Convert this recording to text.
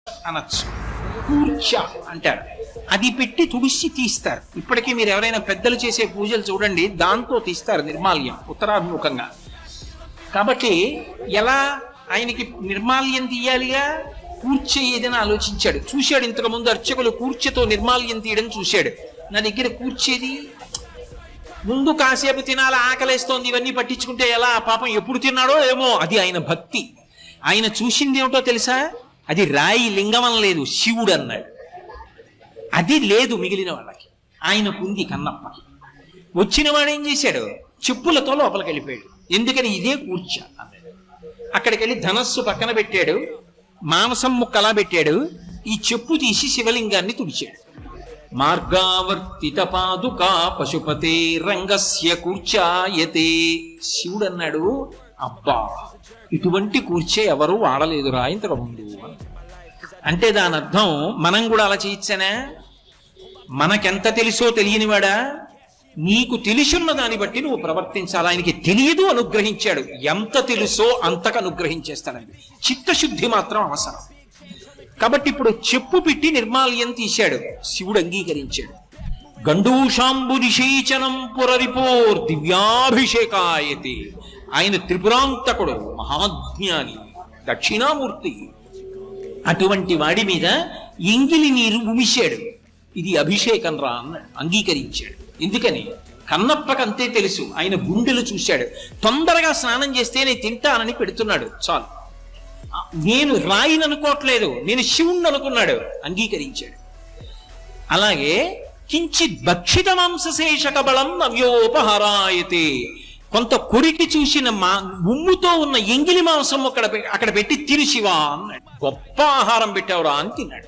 అనొచ్చు. కూర్చ అంటారు. అది పెట్టి తుడిసి తీస్తారు. ఇప్పటికీ మీరు ఎవరైనా పెద్దలు చేసే పూజలు చూడండి, దాంతో తీస్తారు నిర్మాల్యం ఉత్తరాభిముఖంగా. కాబట్టి ఎలా ఆయనకి నిర్మాల్యం తీయాలిగా, కూర్చ ఏదని ఆలోచించాడు. చూశాడు ఇంతకు ముందు అర్చకులు కూర్చతో నిర్మాల్యం తీయడం చూశాడు. నా దగ్గర కూర్చేది ముందు కాసేపు తినాలి, ఆకలేస్తోంది, ఇవన్నీ పట్టించుకుంటే ఎలా, పాపం ఎప్పుడు తిన్నాడో ఏమో. అది ఆయన భక్తి. ఆయన చూసింది ఏమిటో తెలుసా, అది రాయి లింగం లేదు, శివుడు అన్నాడు. అది లేదు మిగిలిన వాళ్ళకి, ఆయనకుంది కన్నప్పకి. వచ్చిన వాడు ఏం చేశాడు, చెప్పులతో లోపలికి వెళ్ళిపోయాడు. ఎందుకని, ఇదే కూర్చ అన్నాడు. అక్కడికి వెళ్ళి ధనస్సు పక్కన పెట్టాడు, మాంసం ముక్కలా పెట్టాడు, ఈ చెప్పు తీసి శివలింగాన్ని తుడిచాడు. మార్గావర్తిత పాదుకా పశుపతే రంగస్య కూర్చాయతే. శివుడు అన్నాడు, అబ్బా ఇటువంటి కూర్చే ఎవరు వాడలేదురా ఇంతకు ముందు. అంటే దాని అర్థం మనం కూడా అలా చేయొచ్చనా? మనకెంత తెలుసో తెలియనివాడా? నీకు తెలిసున్న దాన్ని బట్టి నువ్వు ప్రవర్తించాలి. ఆయనకి తెలియదు, అనుగ్రహించాడు. ఎంత తెలుసో అంతకు అనుగ్రహించేస్తాడండి. చిత్తశుద్ధి మాత్రం అవసరం. కాబట్టి ఇప్పుడు చెప్పు పెట్టి నిర్మాల్యం తీశాడు, శివుడు అంగీకరించాడు. గండూషాంబు నిషేచనం పురరిపోర్ దివ్యాభిషేకాయతి. ఆయన త్రిపురాంతకుడు, మహాజ్ఞాని, దక్షిణామూర్తి. అటువంటి వాడి మీద ఎంగిలి నీరు ఉమిశాడు. ఇది అభిషేకం రా అన్నాడు, అంగీకరించాడు. ఎందుకని, కన్నప్పకంతే తెలుసు. ఆయన గుండెలు చూశాడు. తొందరగా స్నానం చేస్తే నేను తింటానని పెడుతున్నాడు, చాలు. నేను రాయిని అనుకోవట్లేదు, నేను శివుణ్ణి అనుకున్నాడు, అంగీకరించాడు. అలాగే కించిత్ భక్షిత మాంసశేషక బలం నవ్యోపహరాయతే. కొంత కొరికి చూసిన ఉమ్ముతో ఉన్న ఎంగిలి మాంసం అక్కడ పెట్టి తిను శివా అన్నాడు. గొప్ప ఆహారం పెట్టావురా అని తిన్నాడు.